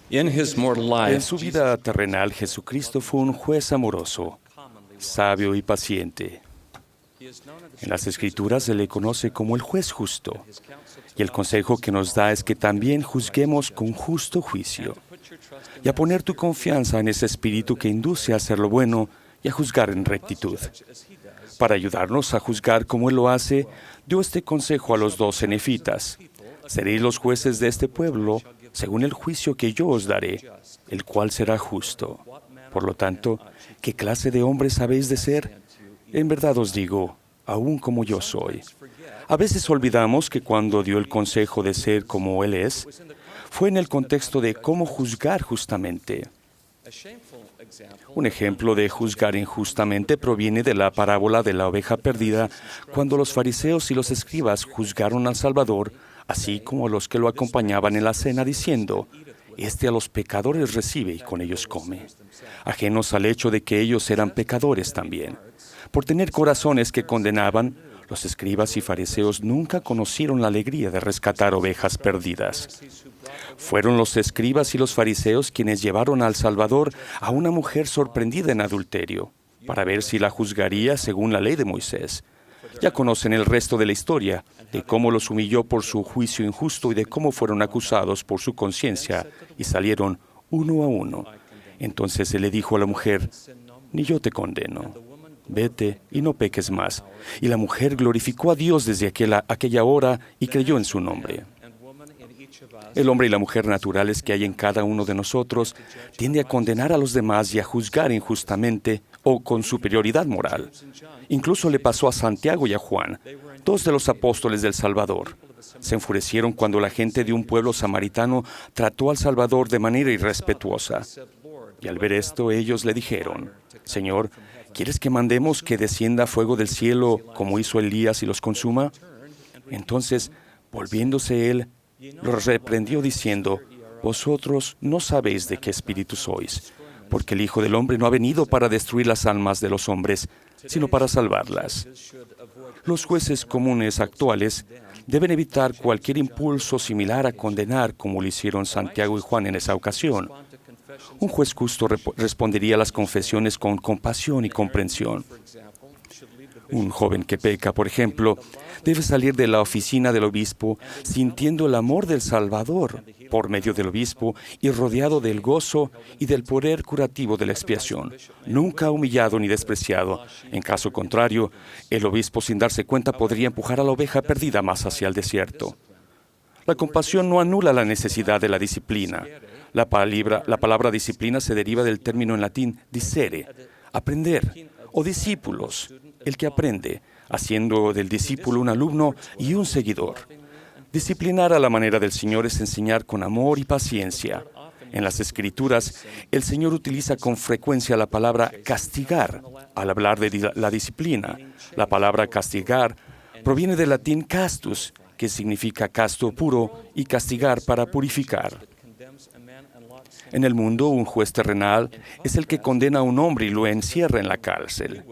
In his mortal En life, su vida terrenal, Jesucristo fue un juez amoroso, sabio y paciente. En las Escrituras se le conoce como el juez justo, y el consejo que nos da es que también juzguemos con justo juicio, y a poner tu confianza en ese espíritu que induce a hacer lo bueno y a juzgar en rectitud. Para ayudarnos a juzgar como Él lo hace, dio este consejo a los 12 nefitas: seréis los jueces de este pueblo según el juicio que yo os daré, el cual será justo. Por lo tanto, ¿qué clase de hombres habéis de ser? En verdad os digo, aún como yo soy. A veces olvidamos que cuando dio el consejo de ser como Él es, fue en el contexto de cómo juzgar justamente. Un ejemplo de juzgar injustamente proviene de la parábola de la oveja perdida, cuando los fariseos y los escribas juzgaron al Salvador, así como a los que lo acompañaban en la cena, diciendo: «Este a los pecadores recibe y con ellos come», ajenos al hecho de que ellos eran pecadores también. Por tener corazones que condenaban, los escribas y fariseos nunca conocieron la alegría de rescatar ovejas perdidas. Fueron los escribas y los fariseos quienes llevaron al Salvador a una mujer sorprendida en adulterio, para ver si la juzgaría según la ley de Moisés. Ya conocen el resto de la historia, de cómo los humilló por su juicio injusto y de cómo fueron acusados por su conciencia y salieron uno a uno. Entonces él le dijo a la mujer: «Ni yo te condeno. Vete y no peques más». Y la mujer glorificó a Dios desde aquella hora y creyó en su nombre. El hombre y la mujer naturales que hay en cada uno de nosotros tiende a condenar a los demás y a juzgar injustamente o con superioridad moral. Incluso le pasó a Santiago y a Juan, dos de los apóstoles del Salvador. Se enfurecieron cuando la gente de un pueblo samaritano trató al Salvador de manera irrespetuosa. Y al ver esto, ellos le dijeron: «Señor, ¿quieres que mandemos que descienda fuego del cielo como hizo Elías y los consuma?». Entonces, volviéndose él, los reprendió diciendo: «Vosotros no sabéis de qué espíritu sois, porque el Hijo del Hombre no ha venido para destruir las almas de los hombres, sino para salvarlas». Los jueces comunes actuales deben evitar cualquier impulso similar a condenar, como lo hicieron Santiago y Juan en esa ocasión. Un juez justo respondería a las confesiones con compasión y comprensión. Un joven que peca, por ejemplo, debe salir de la oficina del obispo sintiendo el amor del Salvador por medio del obispo y rodeado del gozo y del poder curativo de la expiación, nunca humillado ni despreciado. En caso contrario, el obispo, sin darse cuenta, podría empujar a la oveja perdida más hacia el desierto. La compasión no anula la necesidad de la disciplina. La palabra disciplina se deriva del término en latín discere, aprender, o discípulos, el que aprende, haciendo del discípulo un alumno y un seguidor. Disciplinar a la manera del Señor es enseñar con amor y paciencia. En las Escrituras, el Señor utiliza con frecuencia la palabra castigar al hablar de la disciplina. La palabra castigar proviene del latín castus, que significa casto puro, y castigar para purificar. En el mundo, un juez terrenal es el que condena a un hombre y lo encierra en la cárcel.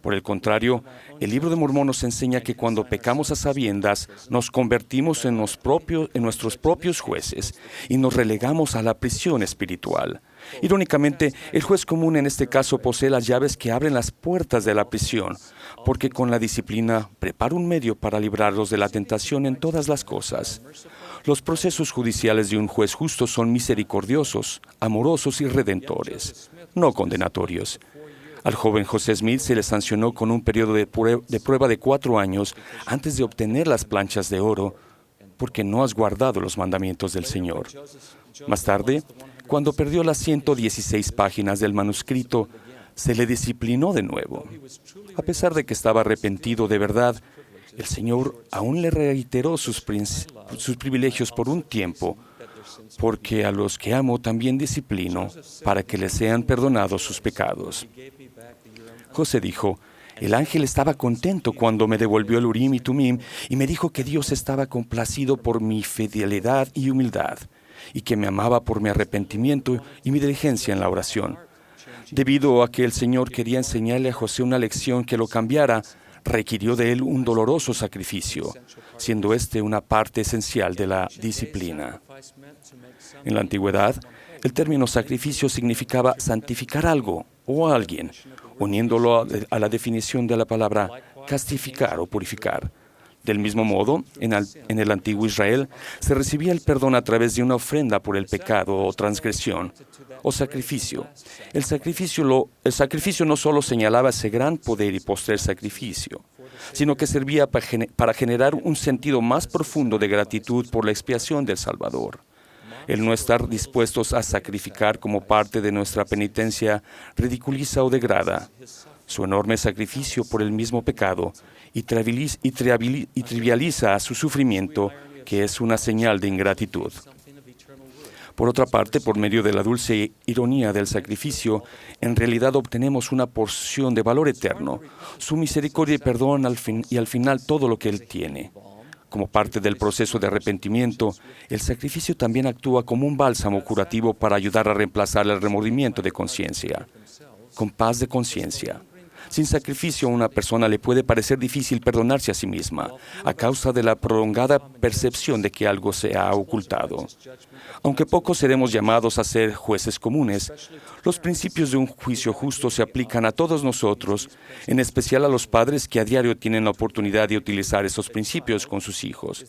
Por el contrario, el Libro de Mormón nos enseña que cuando pecamos a sabiendas, nos convertimos en nuestros propios jueces y nos relegamos a la prisión espiritual. Irónicamente, el juez común en este caso posee las llaves que abren las puertas de la prisión, porque con la disciplina prepara un medio para librarlos de la tentación en todas las cosas. Los procesos judiciales de un juez justo son misericordiosos, amorosos y redentores, no condenatorios. Al joven José Smith se le sancionó con un periodo de prueba de 4 años antes de obtener las planchas de oro, porque no has guardado los mandamientos del Señor. Más tarde, cuando perdió las 116 páginas del manuscrito, se le disciplinó de nuevo. A pesar de que estaba arrepentido de verdad, el Señor aún le reiteró sus privilegios por un tiempo, porque a los que amo también disciplino, para que les sean perdonados sus pecados. José dijo: «El ángel estaba contento cuando me devolvió el Urim y Tumim y me dijo que Dios estaba complacido por mi fidelidad y humildad, y que me amaba por mi arrepentimiento y mi diligencia en la oración». Debido a que el Señor quería enseñarle a José una lección que lo cambiara, requirió de él un doloroso sacrificio, siendo este una parte esencial de la disciplina. En la antigüedad, el término sacrificio significaba santificar algo o a alguien, uniéndolo a la definición de la palabra castificar o purificar. Del mismo modo, en el antiguo Israel, se recibía el perdón a través de una ofrenda por el pecado o transgresión o sacrificio. El sacrificio no solo señalaba ese gran poder y postrer sacrificio, sino que servía para generar un sentido más profundo de gratitud por la expiación del Salvador. El no estar dispuestos a sacrificar como parte de nuestra penitencia ridiculiza o degrada su enorme sacrificio por el mismo pecado y trivializa su sufrimiento, que es una señal de ingratitud. Por otra parte, por medio de la dulce ironía del sacrificio, en realidad obtenemos una porción de valor eterno, su misericordia y perdón y al final todo lo que Él tiene. Como parte del proceso de arrepentimiento, el sacrificio también actúa como un bálsamo curativo para ayudar a reemplazar el remordimiento de conciencia, con paz de conciencia. Sin sacrificio, a una persona le puede parecer difícil perdonarse a sí misma, a causa de la prolongada percepción de que algo se ha ocultado. Aunque pocos seremos llamados a ser jueces comunes, los principios de un juicio justo se aplican a todos nosotros, en especial a los padres que a diario tienen la oportunidad de utilizar esos principios con sus hijos.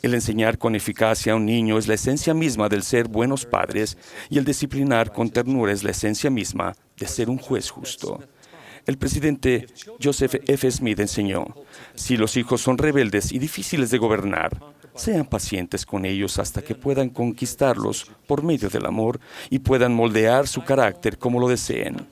El enseñar con eficacia a un niño es la esencia misma del ser buenos padres, y el disciplinar con ternura es la esencia misma de ser un juez justo. El presidente Joseph F. Smith enseñó: si los hijos son rebeldes y difíciles de gobernar, sean pacientes con ellos hasta que puedan conquistarlos por medio del amor y puedan moldear su carácter como lo deseen.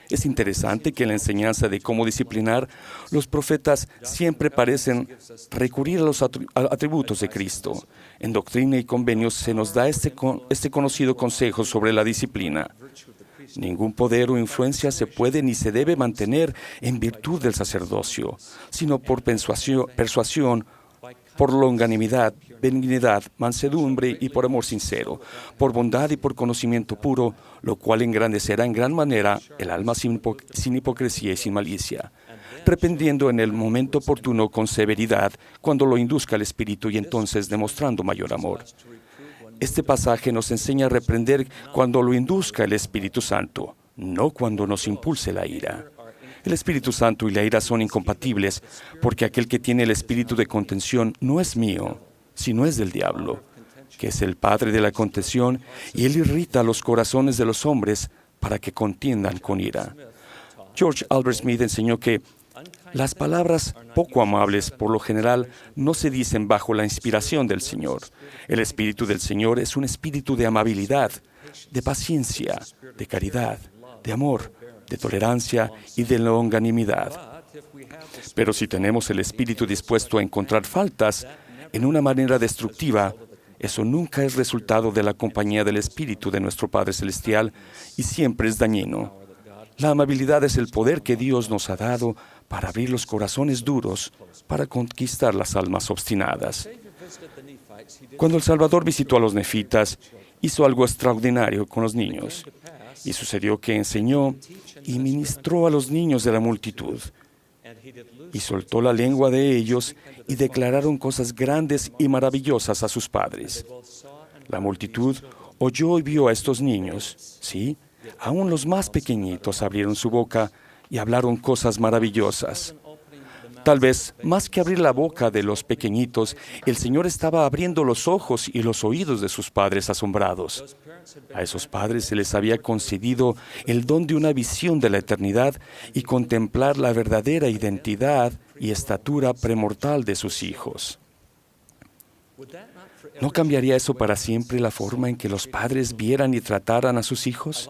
Es interesante que en la enseñanza de cómo disciplinar, los profetas siempre parecen recurrir a los atributos de Cristo. En Doctrina y Convenios se nos da este conocido consejo sobre la disciplina. Ningún poder o influencia se puede ni se debe mantener en virtud del sacerdocio, sino por persuasión, por longanimidad, benignidad, mansedumbre y por amor sincero, por bondad y por conocimiento puro, lo cual engrandecerá en gran manera el alma sin hipocresía y sin malicia, reprendiendo en el momento oportuno con severidad cuando lo induzca el Espíritu y entonces demostrando mayor amor. Este pasaje nos enseña a reprender cuando lo induzca el Espíritu Santo, no cuando nos impulse la ira. El Espíritu Santo y la ira son incompatibles, porque aquel que tiene el espíritu de contención no es mío, sino es del diablo, que es el padre de la contención, y él irrita los corazones de los hombres para que contiendan con ira. George Albert Smith enseñó que las palabras poco amables, por lo general, no se dicen bajo la inspiración del Señor. El Espíritu del Señor es un espíritu de amabilidad, de paciencia, de caridad, de amor, de tolerancia y de longanimidad. Pero si tenemos el espíritu dispuesto a encontrar faltas en una manera destructiva, eso nunca es resultado de la compañía del Espíritu de nuestro Padre Celestial y siempre es dañino. La amabilidad es el poder que Dios nos ha dado para abrir los corazones duros, para conquistar las almas obstinadas. Cuando el Salvador visitó a los nefitas, hizo algo extraordinario con los niños. Y sucedió que enseñó y ministró a los niños de la multitud. Y soltó la lengua de ellos y declararon cosas grandes y maravillosas a sus padres. La multitud oyó y vio a estos niños, ¿sí? Aún los más pequeñitos abrieron su boca y hablaron cosas maravillosas. Tal vez, más que abrir la boca de los pequeñitos, el Señor estaba abriendo los ojos y los oídos de sus padres asombrados. A esos padres se les había concedido el don de una visión de la eternidad y contemplar la verdadera identidad y estatura premortal de sus hijos. ¿No cambiaría eso para siempre la forma en que los padres vieran y trataran a sus hijos?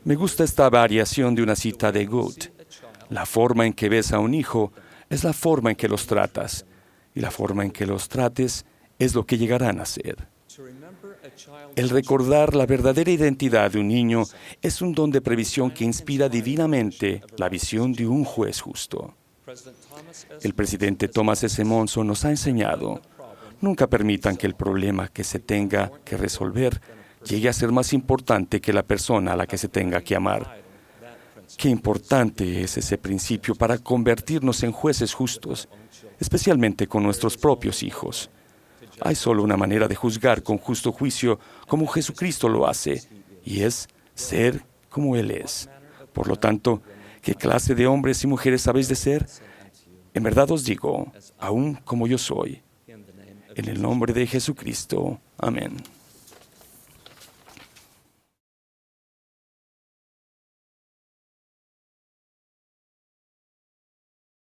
Me gusta esta variación de una cita de Goethe. La forma en que ves a un hijo es la forma en que los tratas, y la forma en que los trates es lo que llegarán a ser. El recordar la verdadera identidad de un niño es un don de previsión que inspira divinamente la visión de un juez justo. El presidente Thomas S. Monson nos ha enseñado: nunca permitan que el problema que se tenga que resolver llegue a ser más importante que la persona a la que se tenga que amar. Qué importante es ese principio para convertirnos en jueces justos, especialmente con nuestros propios hijos. Hay solo una manera de juzgar con justo juicio como Jesucristo lo hace, y es ser como Él es. Por lo tanto, ¿qué clase de hombres y mujeres habéis de ser? En verdad os digo, aún como yo soy. En el nombre de Jesucristo. Amén.